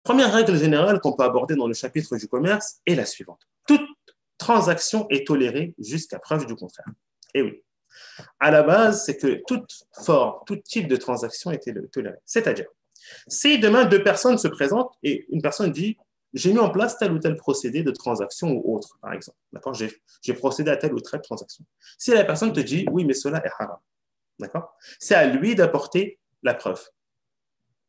Première règle générale qu'on peut aborder dans le chapitre du commerce est la suivante. Toute transaction est tolérée jusqu'à preuve du contraire. Et oui, à la base, c'est que toute forme, tout type de transaction est toléré. C'est-à-dire, si demain deux personnes se présentent et une personne dit j'ai mis en place tel ou tel procédé de transaction ou autre, par exemple. D'accord, j'ai procédé à telle ou telle transaction. Si la personne te dit oui, mais cela est haram, d'accord, c'est à lui d'apporter la preuve.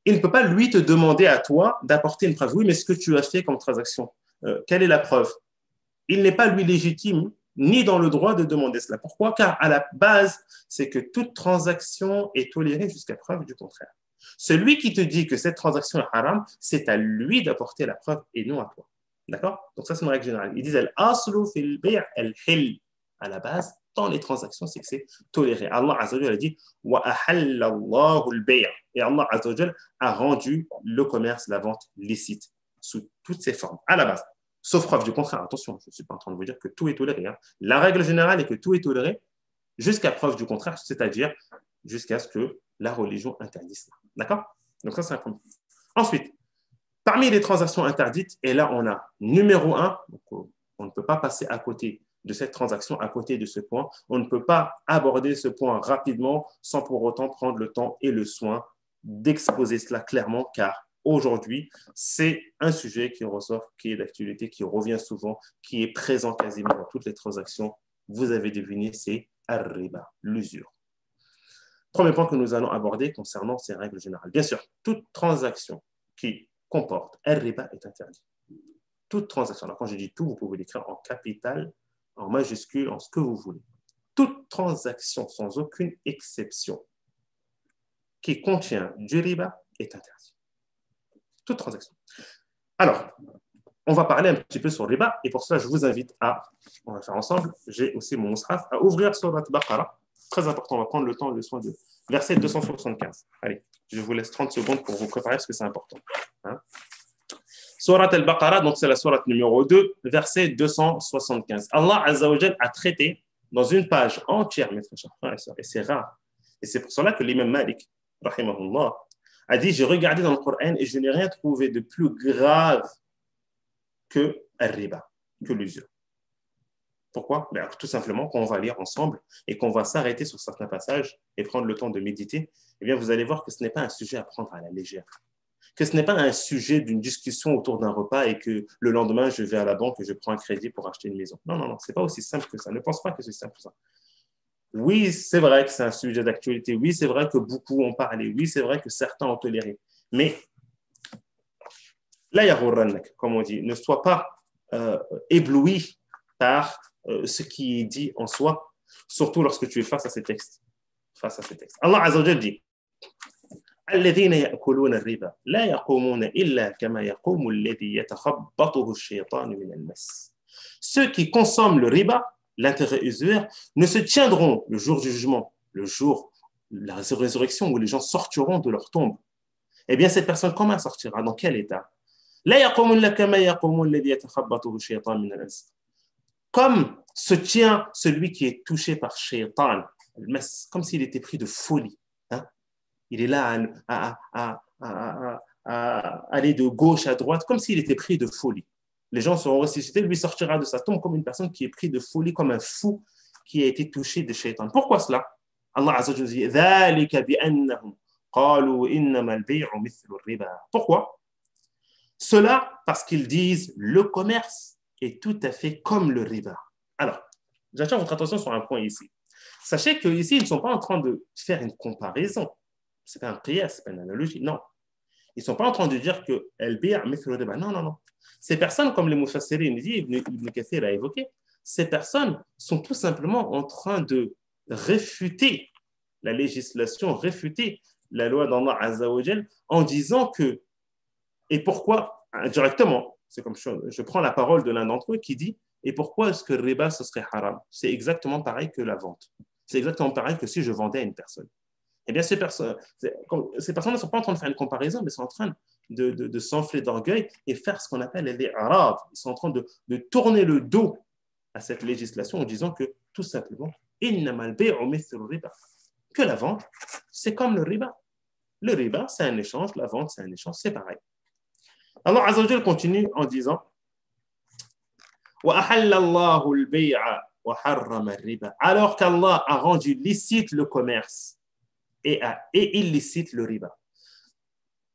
Il ne peut pas lui te demander à toi d'apporter une preuve. Oui, mais ce que tu as fait comme transaction, quelle est la preuve? Il n'est pas lui légitime ni dans le droit de demander cela. Pourquoi? Car à la base, c'est que toute transaction est tolérée jusqu'à preuve du contraire. Celui qui te dit que cette transaction est haram, c'est à lui d'apporter la preuve et non à toi. D'accord? Donc ça, c'est une règle générale. Ils disent al-aslu fil bay' al-hil. À la base, dans les transactions, c'est que c'est toléré. Allah Azza wa Jalla a dit wa ahalla Allahu al-bay'. Et Allah Azza wa Jalla a rendu le commerce, la vente licite sous toutes ses formes. À la base. Sauf preuve du contraire. Attention, je ne suis pas en train de vous dire que tout est toléré. Hein. La règle générale est que tout est toléré jusqu'à preuve du contraire, c'est-à-dire jusqu'à ce que la religion interdise cela. D'accord? Donc ça, c'est un premier. Ensuite, parmi les transactions interdites, et là, on a numéro 1, donc on ne peut pas passer à côté de cette transaction, à côté de ce point. On ne peut pas aborder ce point rapidement sans pour autant prendre le temps et le soin d'exposer cela clairement, car aujourd'hui, c'est un sujet qui ressort, qui est d'actualité, qui revient souvent, qui est présent quasiment dans toutes les transactions. Vous avez deviné, c'est ar-riba, l'usure. Premier point que nous allons aborder concernant ces règles générales. Bien sûr, toute transaction qui comporte ar-riba est interdite. Toute transaction, alors quand je dis tout, vous pouvez l'écrire en capital, en majuscule, en ce que vous voulez. Toute transaction, sans aucune exception, qui contient du riba est interdite. Toute transaction. Alors, on va parler un petit peu sur le riba, et pour cela, je vous invite on va faire ensemble, j'ai aussi mon mushaf, à ouvrir Surat Baqara. Très important, on va prendre le temps, le soin de verset 275. Allez, je vous laisse 30 secondes pour vous préparer parce que c'est important. Hein? Surat al-Baqara, donc c'est la surat numéro 2, verset 275. Allah Azza wa Jal a traité dans une page entière, mes chers frères et sœurs, et c'est rare. Et c'est pour cela que l'imam Malik, rahimahullah, a dit, j'ai regardé dans le Coran et je n'ai rien trouvé de plus grave que al-riba, que l'usure. Pourquoi? Ben, tout simplement, quand on va lire ensemble et qu'on va s'arrêter sur certains passages et prendre le temps de méditer, eh bien, vous allez voir que ce n'est pas un sujet à prendre à la légère. Que ce n'est pas un sujet d'une discussion autour d'un repas et que le lendemain, je vais à la banque et je prends un crédit pour acheter une maison. Non, non, non, ce n'est pas aussi simple que ça. Ne pense pas que c'est simple que ça. Oui, c'est vrai que c'est un sujet d'actualité. Oui, c'est vrai que beaucoup ont parlé. Oui, c'est vrai que certains ont toléré. Mais, la yaghurrannak, comme on dit, ne sois pas ébloui par ce qui est dit en soi, surtout lorsque tu es face à ces textes. Face à ces textes. Allah Azza wa Jalla dit الذين يأكلون الربا لا يقومون إلا كما يقوم الذي يتخبطه الشيطان من المس. Ceux qui consomment le riba, l'intérêt usuaire, ne se tiendront le jour du jugement, le jour de la résurrection où les gens sortiront de leur tombe. Eh bien, cette personne, comment elle sortira? Dans quel état? لا يقومون إلا كما يقوم الذي يتخبطه الشيطان من المس. Comme se tient celui qui est touché par shaitan, comme s'il était pris de folie. Hein? Il est là à aller de gauche à droite, comme s'il était pris de folie. Les gens seront ressuscités, lui sortira de sa tombe comme une personne qui est prise de folie, comme un fou qui a été touché de shaitan. Pourquoi cela? Allah Azza wa Jalla dit ذَلِكَ بِأَنَّهُمْ قَالُوا إِنَّمَا الْبَيْعُ مِثْلُ الرِّبَا. Pourquoi? Cela parce qu'ils disent le commerce est tout à fait comme le riba. Alors, j'attire votre attention sur un point ici. Sachez qu'ici, ils ne sont pas en train de faire une comparaison. Ce n'est pas un qiyas, ce n'est pas une analogie, non. Ils ne sont pas en train de dire que al-bay' mithlu riba. Non, non, non. Ces personnes, comme les mufassirin dit, Ibn Kathir a évoqué, ces personnes sont tout simplement en train de réfuter la législation, réfuter la loi d'Allah Azza wa Jal en disant que, et pourquoi, directement, c'est comme je prends la parole de l'un d'entre eux qui dit, et pourquoi est-ce que le riba, ce serait haram? C'est exactement pareil que la vente. C'est exactement pareil que si je vendais à une personne. Eh bien, ces personnes ne sont pas en train de faire une comparaison, mais sont en train de s'enfler d'orgueil et faire ce qu'on appelle les arabes. Ils sont en train de tourner le dos à cette législation en disant que, tout simplement, que la vente, c'est comme le riba. Le riba, c'est un échange, la vente, c'est un échange, c'est pareil. Allah Azza wa Jal continue en disant وَأَحَلَّ اللَّهُ الْبَيْعَ وَحَرَّمَ الرِّبَا. Alors qu'Allah a rendu licite le commerce et illicite le riba.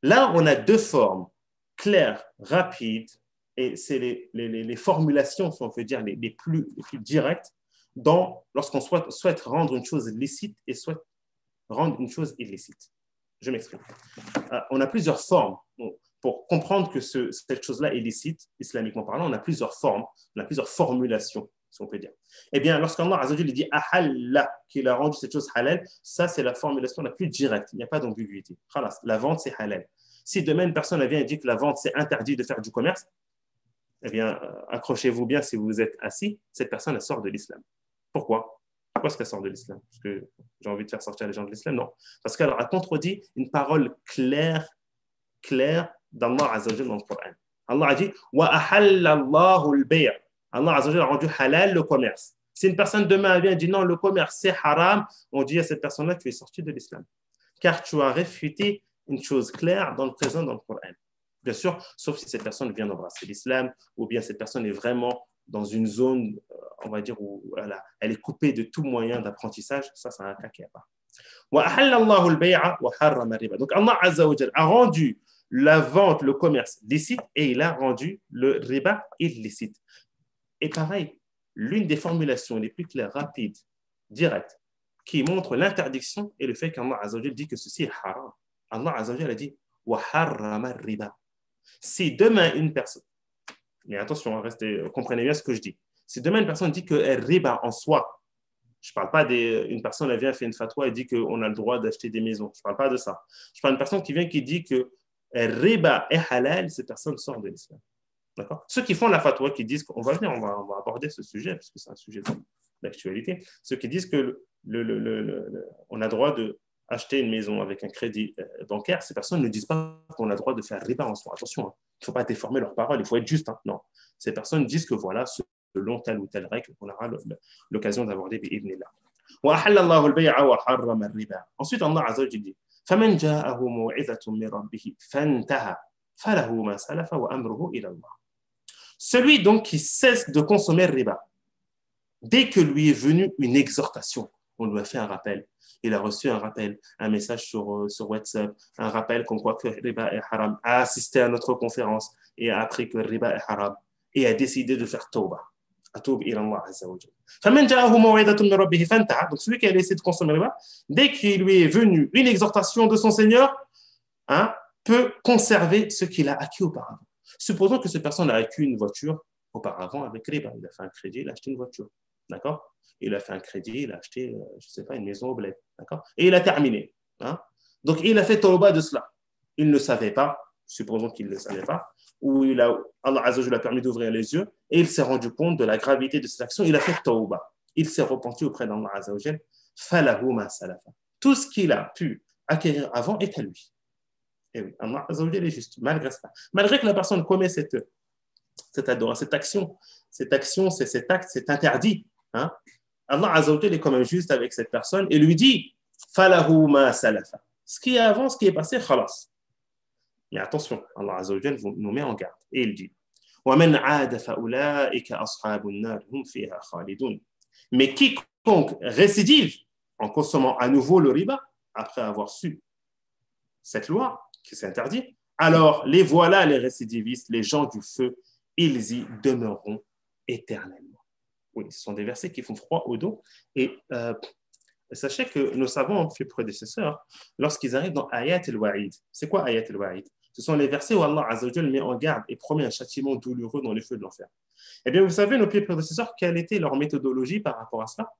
Là, on a deux formes claires, rapides, et c'est les formulations, si on peut dire, les plus directes, lorsqu'on souhaite rendre une chose licite et souhaite rendre une chose illicite. Je m'exprime. On a plusieurs formes. Pour comprendre que cette chose-là est licite, islamiquement parlant, on a plusieurs formes, on a plusieurs formulations, si on peut dire. Eh bien, lorsqu'Allah Azza wa Jalla dit ahalla, qu'il a rendu cette chose halal, ça, c'est la formulation la plus directe. Il n'y a pas d'ambiguïté. La vente, c'est halal. Si demain, une personne vient et dit que la vente, c'est interdit de faire du commerce, eh bien, accrochez-vous bien si vous êtes assis, cette personne, elle sort de l'islam. Pourquoi? Pourquoi est-ce qu'elle sort de l'islam? Parce que j'ai envie de faire sortir les gens de l'islam? Non. Parce qu'elle a contredit une parole claire d'Allah Azza wa Jalla dans le Coran. Allah a dit wa ahalla Allahu al-bay'. Allah Azza wa Jalla a rendu halal le commerce. Si une personne demain vient et dit non, le commerce c'est haram, on dit à cette personne-là tu es sorti de l'islam. Car tu as réfuté une chose claire dans le présent dans le Coran. Bien sûr, sauf si cette personne vient d'embrasser l'islam ou bien cette personne est vraiment dans une zone, on va dire, où elle est coupée de tout moyen d'apprentissage. Ça, c'est un cas qui est à part. Donc Allah Azza wa Jalla a rendu la vente, le commerce licite et il a rendu le riba illicite. Et pareil, l'une des formulations les plus claires, rapides, directes, qui montre l'interdiction est le fait qu'Allah Azza wa Jalla dit que ceci est haram. Allah Azza wa Jalla a dit wa harrama riba. Si demain une personne, mais attention, comprenez bien ce que je dis. Si demain une personne dit que riba en soi, je ne parle pas d'une personne qui vient faire une fatwa et dit qu'on a le droit d'acheter des maisons. Je ne parle pas de ça. Je parle d'une personne qui vient qui dit que riba est halal, cette personne sort de l'islam. D'accord? Ceux qui font la fatwa, qui disent qu'on va venir, on va aborder ce sujet, parce que c'est un sujet d'actualité. Ceux qui disent qu'on a le droit d'acheter une maison avec un crédit bancaire, ces personnes ne disent pas qu'on a le droit de faire riba en soi. Attention, hein, il ne faut pas déformer leurs paroles, il faut être juste. Hein. Non. Ces personnes disent que voilà, selon telle ou telle règle qu'on aura l'occasion d'aborder bi'idhnillah. وَأَحَلَّ اللَّهُ الْبَيْعَ وَحَرَّمَ الرِّبَا. Ensuite, Allah Azza wa Jalla dit فَمَنْ جَاءَهُ مَوْعِظَةٌ مِّن رَّبِّهِ فَانْتَهَى فَلَهُ مَا سَلَفَ وَأَمْرُهُ إِلَى اللَّهِ. Celui donc qui cesse de consommer le riba, dès que lui est venue une exhortation, on lui a fait un rappel, il a reçu un rappel, un message sur WhatsApp, un rappel comme quoi que le riba est haram, a assisté à notre conférence et a appris que le riba est haram et a décidé de faire tawbah. Atoub ila Allah Azza wa Jalla. فَمَنْ جَاءَهُ مَوْعِظَةٌ مِّن رَّبِّهِ فَانْتَهَى. Donc celui qui a laissé de consommer le riba, dès qu'il lui est venu une exhortation de son Seigneur, hein, peut conserver ce qu'il a acquis auparavant. Supposons que cette personne a acquis une voiture auparavant avec riba. Il a fait un crédit, il a acheté une voiture. D'accord? Il a fait un crédit, il a acheté, je ne sais pas, une maison au bled. D'accord? Et il a terminé. Hein? Donc, il a fait tawbah de cela. Il ne savait pas, supposons qu'il ne le savait pas, ou Allah Azza wa Jalla a permis d'ouvrir les yeux, et il s'est rendu compte de la gravité de cette action. Il a fait tawbah. Il s'est repenti auprès d'Allah Azza wa Jalla. Falahu ma salafa. Tout ce qu'il a pu acquérir avant est à lui. Et oui, Allah Azza wa Jalla est juste, malgré ça. Malgré que la personne commet cette action, cet acte, cet interdit, hein, Allah Azza wa Jalla est quand même juste avec cette personne et lui dit falahu ma salafa. Ce qui est avant, ce qui est passé, khalas. Mais attention, Allah Azza wa Jalla nous met en garde et il dit وَمَنْ عَادَ فَأُولَٰئِكَ أَصْحَابُ النَّارِ هُمْ فِيهَا خَالِدُونَ. Mais quiconque récidive en consommant à nouveau le riba après avoir su cette loi qui s'interdit, alors les voilà les récidivistes, les gens du feu, ils y demeureront éternellement. Oui, ce sont des versets qui font froid au dos. Et sachez que nos savants, fait prédécesseurs, lorsqu'ils arrivent dans Ayat al-Wa'id, c'est quoi Ayat al-Wa'id? Ce sont les versets où Allah Azza wa Jalla met en garde et promet un châtiment douloureux dans les feux de l'enfer. Eh bien, vous savez, nos prédécesseurs, quelle était leur méthodologie par rapport à cela?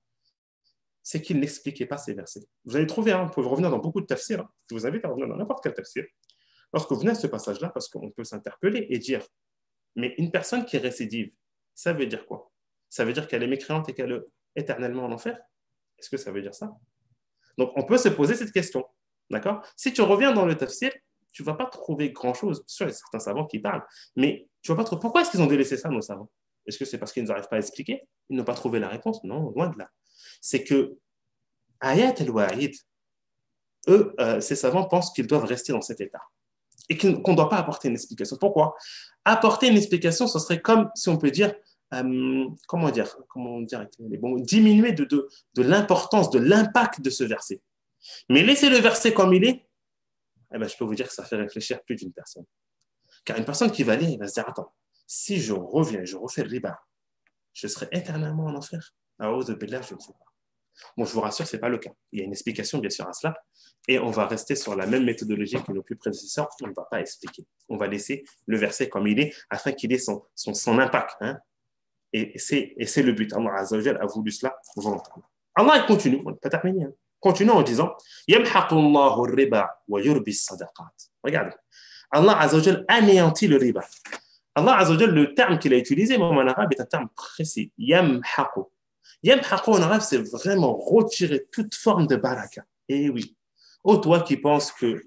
C'est qu'ils n'expliquaient pas ces versets. Vous allez trouver, vous pouvez revenir dans beaucoup de tafsirs, je vous invite à revenir dans n'importe quel tafsir. Lorsque vous venez à ce passage-là, parce qu'on peut s'interpeller et dire, mais une personne qui récidive, ça veut dire quoi? Ça veut dire qu'elle est mécréante et qu'elle est éternellement en enfer? Est-ce que ça veut dire ça? Donc, on peut se poser cette question. D'accord? Si tu reviens dans le tafsir, tu ne vas pas trouver grand-chose. Sûr, il y a certains savants qui parlent, mais tu ne vas pas trouver. Pourquoi est-ce qu'ils ont délaissé ça, nos savants? Est-ce que c'est parce qu'ils n'arrivent pas à expliquer? Ils n'ont pas trouvé la réponse? Non, loin de là. C'est que Ayat al-Wa'id, eux, ces savants pensent qu'ils doivent rester dans cet état. et qu'on ne doit pas apporter une explication. Pourquoi? Apporter une explication, ce serait comme, si on peut dire, comment dire, diminuer de l'importance, de l'impact de ce verset. Mais laisser le verset comme il est, eh ben, je peux vous dire que ça fait réfléchir plus d'une personne. Car une personne qui va lire, elle va se dire, attends, si je reviens, je refais le riba, je serai éternellement en enfer. À cause de Billah, je ne sais pas. Bon, je vous rassure, ce n'est pas le cas. Il y a une explication, bien sûr, à cela. Et on va rester sur la même méthodologie que nos plus prédécesseurs. On ne va pas expliquer. On va laisser le verset comme il est, afin qu'il ait son impact. Hein. Et c'est le but. Allah Azza wa Jal a voulu cela volontairement. Allah il continue, on n'est pas terminé. Hein. Continue en disant Yamhaqullahu riba wa yurbi sadaqat. Regardez. Allah Azza wa Jal anéantit le riba. Allah Azza wa Jal, le terme qu'il a utilisé, même en arabe, est un terme précis. Yamhaqu. Yamhaqu en arabe, c'est vraiment retirer toute forme de baraka. Et oui. Oh, toi qui penses que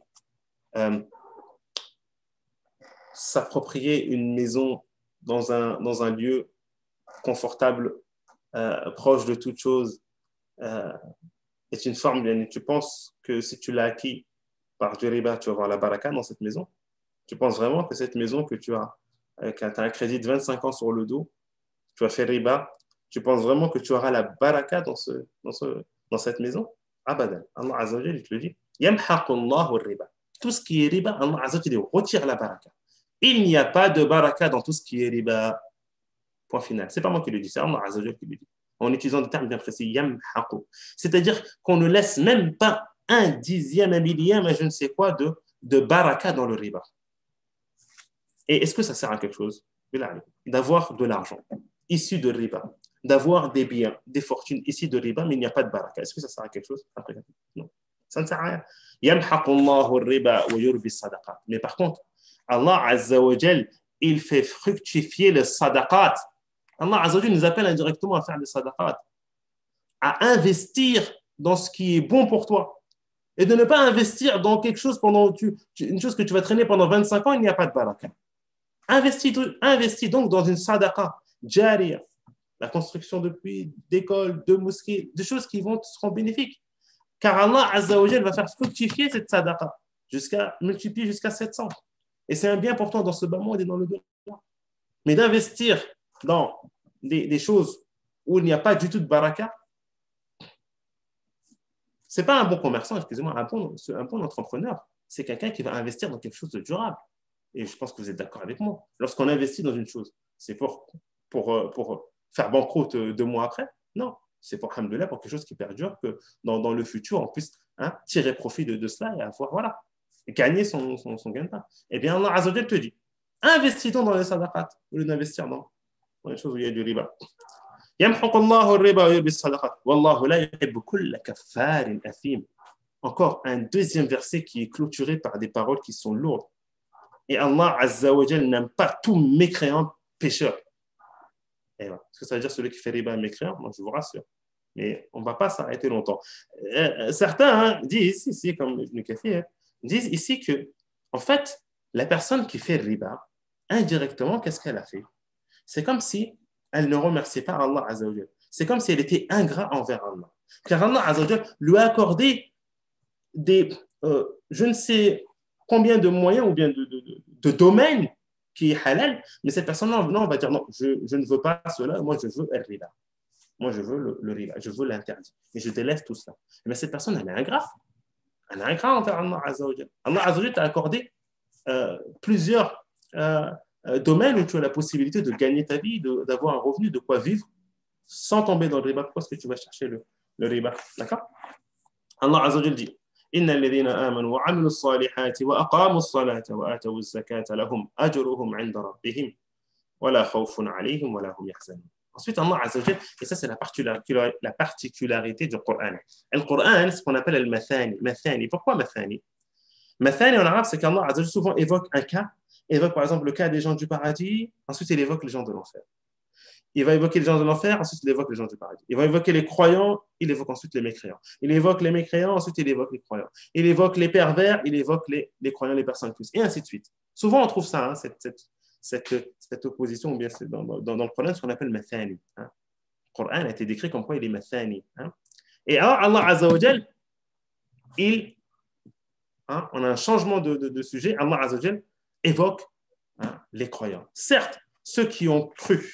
s'approprier une maison dans un lieu confortable, proche de toute chose, est une forme, tu penses que si tu l'as acquis par du riba, tu vas avoir la baraka dans cette maison? Tu penses vraiment que cette maison que tu as, quand tu as un crédit de 25 ans sur le dos, tu as fait riba, tu penses vraiment que tu auras la baraka dans cette maison? Abadan. Allah Azza wa Jalla, il te le dit. Yamhaqullahu riba. Tout ce qui est riba, Allah Azza wa Jalla retire la baraka. Il n'y a pas de baraka dans tout ce qui est riba. Point final. Ce n'est pas moi qui le dis, c'est Allah Azza wa Jalla qui le dit. En utilisant des termes bien précis. Yamhaqu. C'est-à-dire qu'on ne laisse même pas un dixième, un millième, je ne sais quoi, de baraka dans le riba. Et est-ce que ça sert à quelque chose? D'avoir de l'argent issu de riba, d'avoir des biens, des fortunes issues de riba, mais il n'y a pas de baraka. Est-ce que ça sert à quelque chose? Non, ça ne sert à rien. Yamhaqullahu riba wa yurbi sadaqat. Mais par contre, Allah Azza wa Jal, il fait fructifier les sadaqat. Allah Azza wa Jal nous appelle indirectement à faire des sadaqat, à investir dans ce qui est bon pour toi. Et de ne pas investir dans quelque chose une chose que tu vas traîner pendant 25 ans, il n'y a pas de baraka. Investis donc dans une sadaqa, jariya, la construction de puits, d'écoles, de mosquées, de choses qui seront bénéfiques. Car Allah Azza wa Jal va faire fructifier cette sadaqa, multiplier jusqu'à 700. Et c'est un bien pour toi dans ce bas monde et dans le delà. Mais d'investir dans des choses où il n'y a pas du tout de baraka, ce n'est pas un bon commerçant, excusez-moi, un bon entrepreneur. C'est quelqu'un qui va investir dans quelque chose de durable. Et je pense que vous êtes d'accord avec moi. Lorsqu'on investit dans une chose, c'est pour faire banqueroute 2 mois après? Non, c'est pour alhamdoulilah, pour quelque chose qui perdure, que dans le futur, on puisse tirer profit de cela et avoir, voilà, gagner son gain de pain. Eh bien, Allah Azza wa Jal te dit, investis donc dans les sadaqat, au lieu d'investir dans les choses où il y a du riba. Encore un deuxième verset qui est clôturé par des paroles qui sont lourdes. Et Allah Azza wa Jal n'aime pas tout mécréant pécheur. Et voilà. Est-ce que ça veut dire celui qui fait riba est mécréant? Moi, je vous rassure. Mais on ne va pas s'arrêter longtemps. Certains disent ici, comme Ibn Kathir, disent ici que, en fait, la personne qui fait riba, indirectement, qu'est-ce qu'elle a fait? C'est comme si elle ne remerciait pas Allah Azza wa Jal. C'est comme si elle était ingrat envers Allah. Car Allah Azza wa Jal lui a accordé je ne sais combien de moyens ou bien de domaines qui est halal, mais cette personne-là, non, on va dire non, je ne veux pas cela, moi je veux le riba. Moi je veux le riba, je veux l'interdit. Et je délaisse tout cela. Mais cette personne, elle est ingrat. Elle est ingrat envers Allah Azza wa Jal. Allah Azza wa Jal t'a accordé plusieurs domaines où tu as la possibilité de gagner ta vie, d'avoir un revenu, de quoi vivre, sans tomber dans le riba. Pourquoi est-ce que tu vas chercher le riba? D'accord? Allah Azza wa Jal dit إن الذين آمنوا وعملوا الصالحات وأقاموا الصلاة وآتوا الزكاة لهم أجرهم عند ربهم ولا خوف عليهم ولا هم يحزنون. Ensuite, Allah Azza wa Jal, et ça c'est la particularité du Coran. Le Coran, c'est ce qu'on appelle le mathani. Mathani. Pourquoi mathani? Mathani en arabe, c'est qu'Allah Azza wa Jal souvent évoque un cas, évoque par exemple le cas des gens du paradis, ensuite il évoque les gens de l'enfer. Il va évoquer les gens de l'enfer, ensuite il évoque les gens du paradis. Il va évoquer les croyants, il évoque ensuite les mécréants. Il évoque les mécréants, ensuite il évoque les croyants. Il évoque les pervers, il évoque les croyants, les personnes plus, et ainsi de suite. Souvent on trouve ça, cette opposition, ou bien dans le Coran, ce qu'on appelle mathani. Le Coran a été décrit comme quoi il est mathani. Et alors Allah Azza wa Jal, il hein, on a un changement de sujet. Allah Azza wa Jal évoque, hein, les croyants. Certes, ceux qui ont cru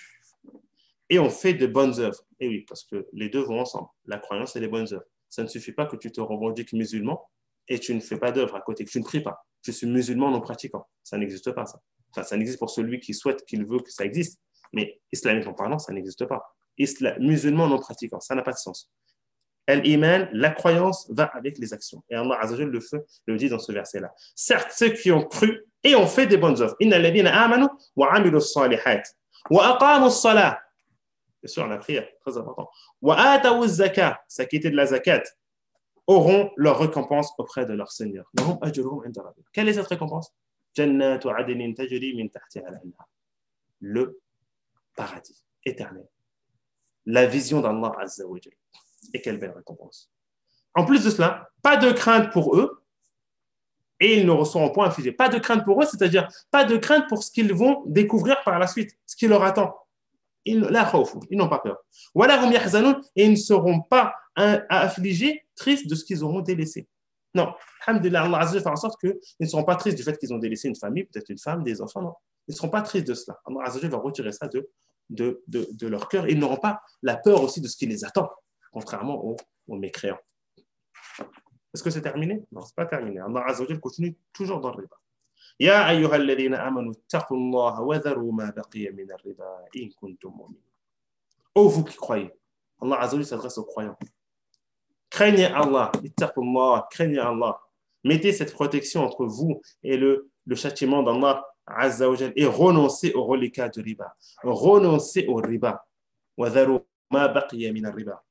et ont fait de bonnes œuvres. Et oui, parce que les deux vont ensemble, la croyance et les bonnes œuvres. Ça ne suffit pas que tu te revendiques musulman et tu ne fais pas d'œuvre à côté, que tu ne pries pas. Je suis musulman non pratiquant. Ça n'existe pas, ça. Enfin, ça n'existe pour celui qui souhaite, qu'il veut que ça existe. Mais islamiquement parlant, ça n'existe pas. Musulman non pratiquant, ça n'a pas de sens. Al-Iman, la croyance va avec les actions. Et Allah Azza wa Jalla le dit dans ce verset-là. Certes, ceux qui ont cru et ont fait des bonnes œuvres. Inna alladhina amanu wa amilu s-salihat wa aqamu s-salah. Bien sûr, la prière, très important. Wa atawu z-zakat, s'acquitter de la zakat, auront leur récompense auprès de leur Seigneur. Lahum ajruhum inda rabbihim. Quelle est cette récompense? Jannatu adnin tajri min tahtiha al-anhar. Le paradis éternel. La vision d'Allah Azza wa Jalla. Et quelle belle récompense. En plus de cela, pas de crainte pour eux, et ils ne recevront point infligé. Pas de crainte pour eux, c'est-à-dire pas de crainte pour ce qu'ils vont découvrir par la suite, ce qui leur attend. Ils n'ont pas peur. Et ils ne seront pas affligés, tristes de ce qu'ils auront délaissé. Non, alhamdulillah, Allah Azza wa Jalla fait en sorte qu'ils ne seront pas tristes du fait qu'ils ont délaissé une famille, peut-être une femme, des enfants, non. Ils ne seront pas tristes de cela. Allah Azza wa Jalla va retirer ça de leur cœur. Ils n'auront pas la peur aussi de ce qui les attend, contrairement aux mécréants. Est-ce que c'est terminé? Non, ce n'est pas terminé. Allah Azza wa Jalla continue toujours dans le riba. Ya ayyuhal ladhina amanu taqullaha wa dharu ma baqiya min ar-riba in kuntum mu'minin. Ô vous qui croyez. Allah Azza wa Jalla s'adresse aux croyants. Craignez Allah, ittaqullah, craignez Allah. Mettez cette protection entre vous et le châtiment d'Allah Azza wa Jalla et renoncez au reliquat de riba. Renoncez au riba. Wa dharu ma baqiya min ar-riba.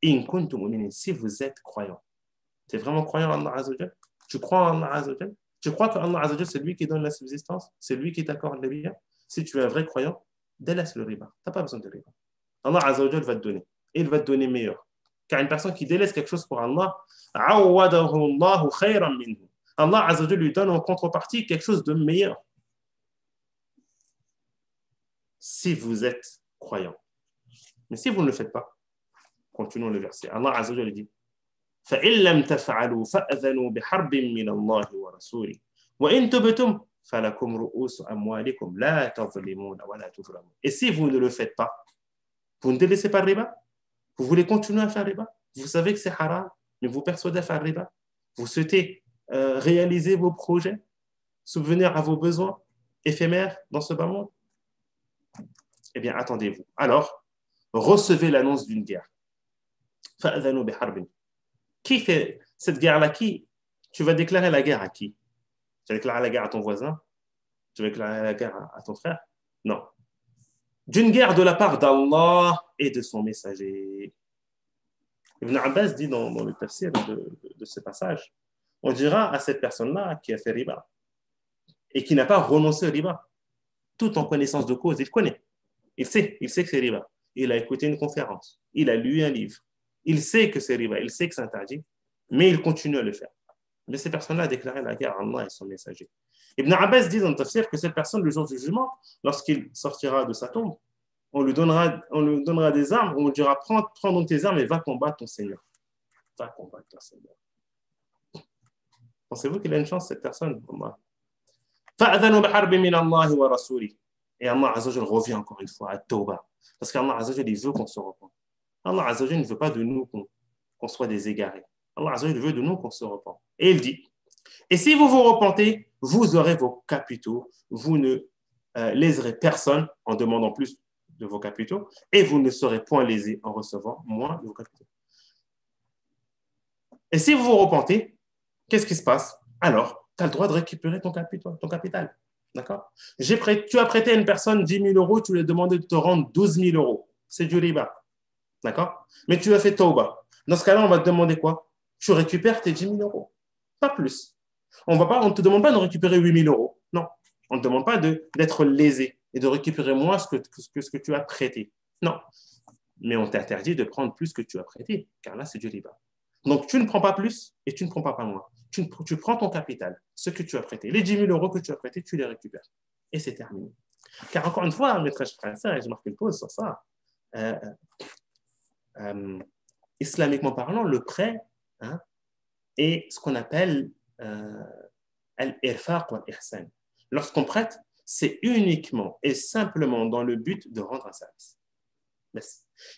In kuntum mu'minin, si vous êtes croyant. Tu es vraiment croyant en Allah Azza wa Jalla? Tu crois en Allah Azza wa Jalla? Tu crois que Allah Azza wa Jalla, c'est lui qui donne la subsistance? C'est lui qui t'accorde les biens? Si tu es un vrai croyant, délaisse le riba. Tu n'as pas besoin de riba. Allah Azza wa Jalla va te donner. Et il va te donner meilleur. Car une personne qui délaisse quelque chose pour Allah, Allah Azza wa Jalla lui donne en contrepartie quelque chose de meilleur. Si vous êtes croyant. Mais si vous ne le faites pas, continuons le verset. Allah Azza wa Jalla dit فإن لم تفعلوا فأذنوا بحرب من الله ورسوله وإن تبتم فلكم رؤوس أموالكم لا تظلمون ولا تظلمون. Et si vous ne le faites pas, vous ne délaissez pas le riba, vous voulez continuer à faire le riba, vous savez que c'est haram, mais vous persuadez à faire le riba, vous souhaitez réaliser vos projets, subvenir à vos besoins éphémères dans ce bas monde, eh bien attendez-vous. Alors, recevez l'annonce d'une guerre. فأذنوا بحرب. Qui fait cette guerre-là? Qui? Tu vas déclarer la guerre à qui? Tu vas déclarer la guerre à ton voisin? Tu vas déclarer la guerre à ton frère? Non. D'une guerre de la part d'Allah et de son messager. Ibn Abbas dit dans le tafsir de ce passage, on dira à cette personne-là qui a fait riba et qui n'a pas renoncé au riba, tout en connaissance de cause, il connaît. Il sait que c'est riba. Il a écouté une conférence. Il a lu un livre. Il sait que c'est riba, il sait que c'est interdit, mais il continue à le faire. Mais ces personnes-là a déclaré la guerre à Allah et son messager. Ibn Abbas dit dans le tafsir que cette personne, le jour du jugement, lorsqu'il sortira de sa tombe, on lui donnera des armes, on lui dira prends donc tes armes et va combattre ton Seigneur. Va combattre ton Seigneur. Pensez-vous qu'il a une chance, cette personne? فَأَذَنُوا بِحَرْبٍ مِّنَ اللَّهِ وَرَسُولِهِ. Et Allah Azza wa Jalla revient encore une fois à Tawbah. Parce qu'Allah Azza wa Jalla, il veut qu'on se repente. Allah Azza wa Jalla ne veut pas de nous qu'on soit des égarés. Allah Azza wa Jalla veut de nous qu'on se repente. Et il dit, et si vous vous repentez, vous aurez vos capitaux, vous ne léserez personne en demandant plus de vos capitaux, et vous ne serez point lésés en recevant moins de vos capitaux. Et si vous vous repentez, qu'est-ce qui se passe? Alors, tu as le droit de récupérer ton capital. D'accord? Tu as prêté à une personne 10 000 euros, tu lui as demandé de te rendre 12 000 euros. C'est du riba. D'accord? Mais tu as fait tauba. Dans ce cas-là, on va te demander quoi? Tu récupères tes 10 000 euros. Pas plus. On ne te demande pas de récupérer 8 000 euros. Non. On ne te demande pas d'être lésé et de récupérer moins ce que tu as prêté. Non. Mais on t'interdit de prendre plus que tu as prêté, car là, c'est du riba. Donc, tu ne prends pas plus et tu ne prends pas moins. Tu prends ton capital, ce que tu as prêté. Les 10 000 euros que tu as prêtés, tu les récupères. Et c'est terminé. Car encore une fois, maîtresse français, j'ai marqué une pause sur ça. Islamiquement parlant, le prêt est ce qu'on appelle al-irfaq wal-ihsan. Lorsqu'on prête, c'est uniquement et simplement dans le but de rendre un service.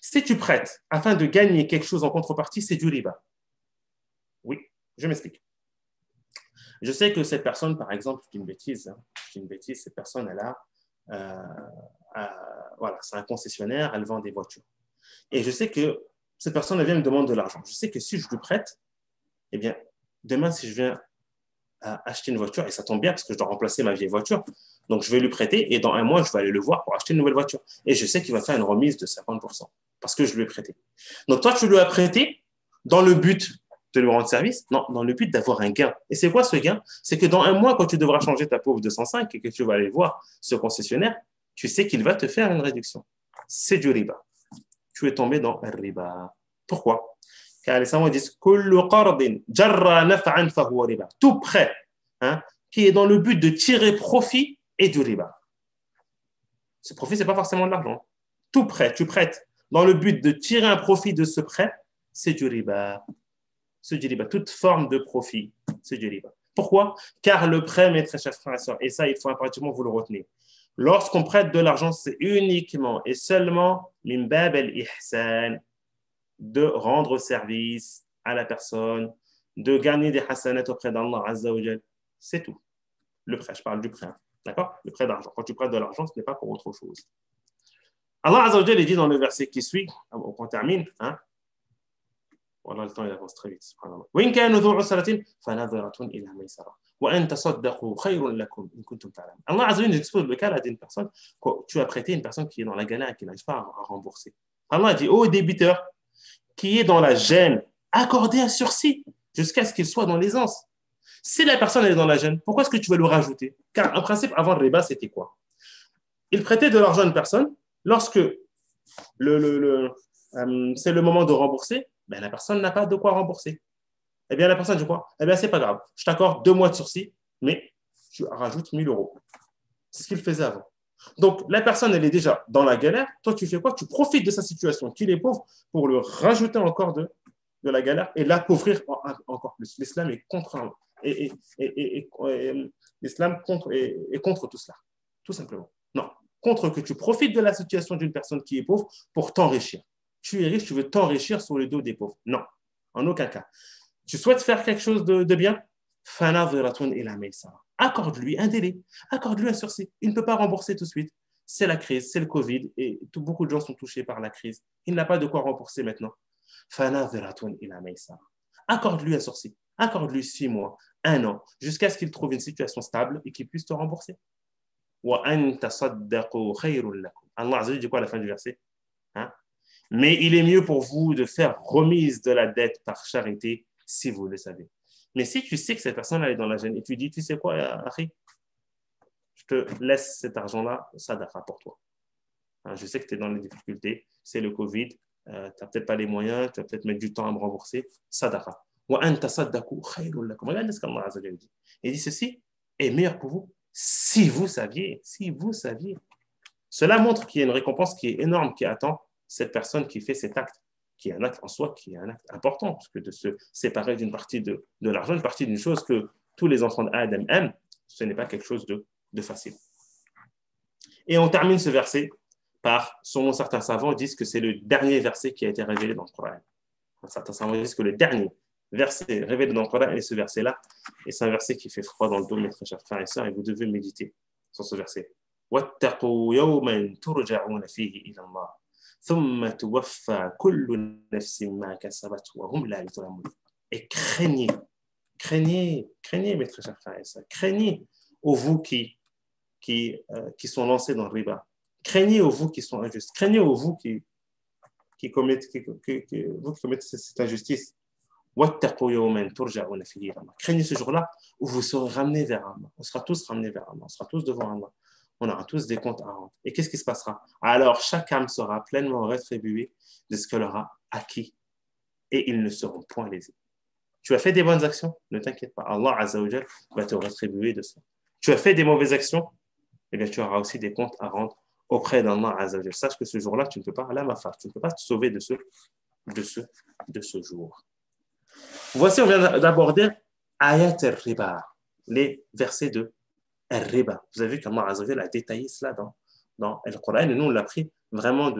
Si tu prêtes afin de gagner quelque chose en contrepartie, c'est du riba. Oui, je m'explique. Je sais que cette personne, par exemple, je dis une bêtise, cette personne, elle voilà, c'est un concessionnaire, elle vend des voitures. Et je sais que cette personne, elle vient me demander de l'argent. Je sais que si je lui prête, eh bien, demain, si je viens à acheter une voiture, et ça tombe bien parce que je dois remplacer ma vieille voiture, donc je vais lui prêter et dans un mois, je vais aller le voir pour acheter une nouvelle voiture. Et je sais qu'il va faire une remise de 50% parce que je lui ai prêté. Donc toi, tu lui as prêté dans le but de lui rendre service? Non, dans le but d'avoir un gain. Et c'est quoi ce gain? C'est que dans un mois, quand tu devras changer ta pauvre 205 et que tu vas aller voir ce concessionnaire, tu sais qu'il va te faire une réduction. C'est du riba. Tu es tombé dans le riba. Pourquoi? Car les savants disent tout prêt, hein, qui est dans le but de tirer profit est du riba. Ce profit, ce n'est pas forcément de l'argent. Tout prêt, tu prêtes dans le but de tirer un profit de ce prêt, c'est du riba. C'est du riba. Toute forme de profit, c'est du riba. Pourquoi? Car le prêt, mes très chers frères et sœurs, et ça, il faut impérativement vous le retenir. Lorsqu'on prête de l'argent, c'est uniquement et seulement min bab al-ihsan, de rendre service à la personne, de gagner des hasanat auprès d'Allah Azza wa Jal. C'est tout. Le prêt, je parle du prêt. D'accord? Le prêt d'argent. Quand tu prêtes de l'argent, ce n'est pas pour autre chose. Allah Azza wa Jal dit dans le verset qui suit, on termine, hein? Voilà, le temps il avance très vite. وإن كانوا ذو عسرة فنظرة إلى ميسرة وأن تصدقوا خير لكم إن كنتم تعلمون. Allah Azza wa Jal expose le cas d'une personne, quand tu as prêté une personne qui est dans la galère et qui n'arrive pas à rembourser. Allah dit au débiteur qui est dans la gêne, accorder un sursis jusqu'à ce qu'il soit dans l'aisance. Si la personne est dans la gêne, pourquoi est-ce que tu vas le rajouter? Car en principe, avant le riba, c'était quoi? Il prêtait de l'argent à une personne. Lorsque c'est le moment de rembourser, ben, la personne n'a pas de quoi rembourser. Eh bien, la personne dit quoi? Eh bien, c'est pas grave. Je t'accorde 2 mois de sursis, mais tu rajoutes 1 000 euros. C'est ce qu'il faisait avant. Donc, la personne, elle est déjà dans la galère. Toi, tu fais quoi? Tu profites de sa situation, qu'il est pauvre, pour le rajouter encore de la galère et l'appauvrir encore plus. L'islam est contre, l'islam est contre tout cela, tout simplement. Non, contre que tu profites de la situation d'une personne qui est pauvre pour t'enrichir. Tu es riche, tu veux t'enrichir sur le dos des pauvres. Non, en aucun cas. Tu souhaites faire quelque chose de bien? Accorde-lui un délai, accorde-lui un sursis. Il ne peut pas rembourser tout de suite. C'est la crise, c'est le Covid et beaucoup de gens sont touchés par la crise. Il n'a pas de quoi rembourser maintenant. Accorde-lui un sursis, accorde-lui 6 mois, 1 an, jusqu'à ce qu'il trouve une situation stable et qu'il puisse te rembourser. Allah dit quoi à la fin du verset? Hein? Mais il est mieux pour vous de faire remise de la dette par charité si vous le savez. Mais si tu sais que cette personne est dans la gêne et tu dis, tu sais quoi, Harry, je te laisse cet argent-là, sadaqa pour toi. Hein, je sais que tu es dans les difficultés, c'est le Covid, tu n'as peut-être pas les moyens, tu vas peut-être mettre du temps à me rembourser, sadaqa. Regarde ce qu'Allah Azza wa Jalla dit. Il dit ceci est meilleur pour vous si vous saviez, si vous saviez. Cela montre qu'il y a une récompense qui est énorme qui attend cette personne qui fait cet acte, qui est un acte en soi, qui est un acte important, parce que de se séparer d'une partie de l'argent, une partie d'une chose que tous les enfants d'Adam aiment, ce n'est pas quelque chose de facile. Et on termine ce verset par, selon certains savants, disent que c'est le dernier verset qui a été révélé dans le Coran. Certains savants disent que le dernier verset révélé dans le Coran est ce verset-là, et c'est un verset qui fait froid dans le dos, mes très chers frères et sœurs, et vous devez méditer sur ce verset. وَاتَّقُوا يَوْمًا تُرْجَعُونَ فِيهِ إِلَى اللَّهِ ثُمَّ تُوَفَّى كُلُّ نَفْسٍ مَا كَسَبَتْ وَهُمْ لَا يُظْلَمُونَ. Et craignez, mes très chers frères et sœurs, craignez aux vous qui sont lancés dans le riba, craignez aux vous qui sont injustes, craignez aux vous qui commettent cette injustice. Craignez ce jour-là où vous serez ramenés vers Allah. On sera tous ramenés vers Allah. On sera tous devant Allah. On aura tous des comptes à rendre. Et qu'est-ce qui se passera? Alors, chaque âme sera pleinement rétribuée de ce qu'elle aura acquis. Et ils ne seront point lésés. Tu as fait des bonnes actions? Ne t'inquiète pas. Allah Azza wa Jal va te rétribuer de ça. Tu as fait des mauvaises actions? Eh bien, tu auras aussi des comptes à rendre auprès d'Allah Azza wa Jal. Sache que ce jour-là, tu ne peux pas, tu ne peux pas te sauver de ce jour. Voici, on vient d'aborder ayat al-riba, les versets de al-riba. Vous avez vu comment Allah a détaillé cela dans le Coran, et nous, on l'a pris vraiment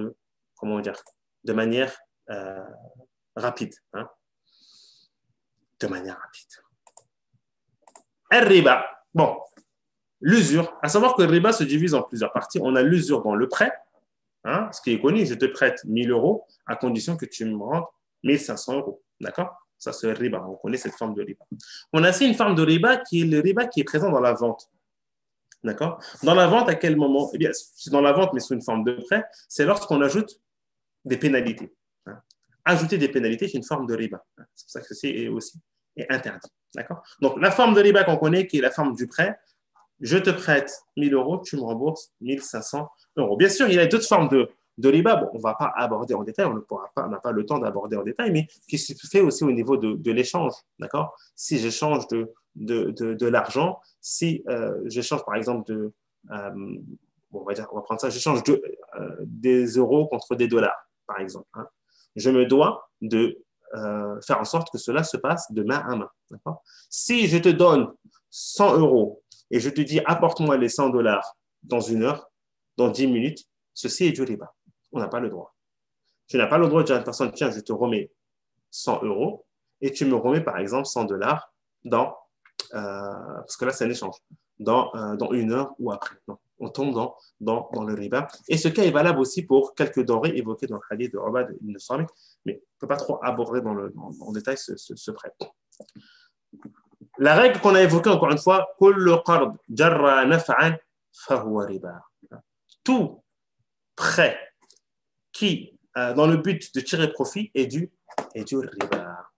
comment dire, de manière rapide. Hein, de manière rapide. Al-riba, bon, l'usure, à savoir que le riba se divise en plusieurs parties. On a l'usure dans le prêt, hein, ce qui est connu, je te prête 1000 euros à condition que tu me rendes 1500 euros. D'accord? Ça, c'est le riba. On connaît cette forme de riba. On a aussi une forme de riba qui est le riba qui est présent dans la vente. D'accord? Dans la vente, à quel moment? Eh bien, c'est dans la vente, mais sous une forme de prêt, c'est lorsqu'on ajoute des pénalités. Hein. Ajouter des pénalités, c'est une forme de riba. C'est pour ça que c'est aussi interdit. D'accord? Donc, la forme de riba qu'on connaît, qui est la forme du prêt, je te prête 1000 euros, tu me rembourses 1500 euros. Bien sûr, il y a d'autres formes de riba. Bon, on ne va pas aborder en détail, on n'a pas le temps d'aborder en détail, mais qui se fait aussi au niveau de l'échange. D'accord? Si j'échange de l'argent, si j'échange par exemple bon, on va prendre ça, j'échange des euros contre des dollars, par exemple. Hein. Je me dois de faire en sorte que cela se passe de main à main. D'accord? Si je te donne 100 euros et je te dis apporte-moi les 100 dollars dans 1 heure, dans 10 minutes, ceci est du riba. On n'a pas le droit. Tu n'as pas le droit de dire à une personne, tiens, je te remets 100 euros et tu me remets par exemple 100 dollars parce que là c'est un échange, dans 1 heure ou après. Non, on tombe dans le riba. Et ce cas est valable aussi pour quelques denrées évoquées dans le hadith de Ubad ibn Samit, mais on ne peut pas trop aborder en détail ce prêt. La règle qu'on a évoquée encore une fois, tout prêt qui, dans le but de tirer profit, est du riba.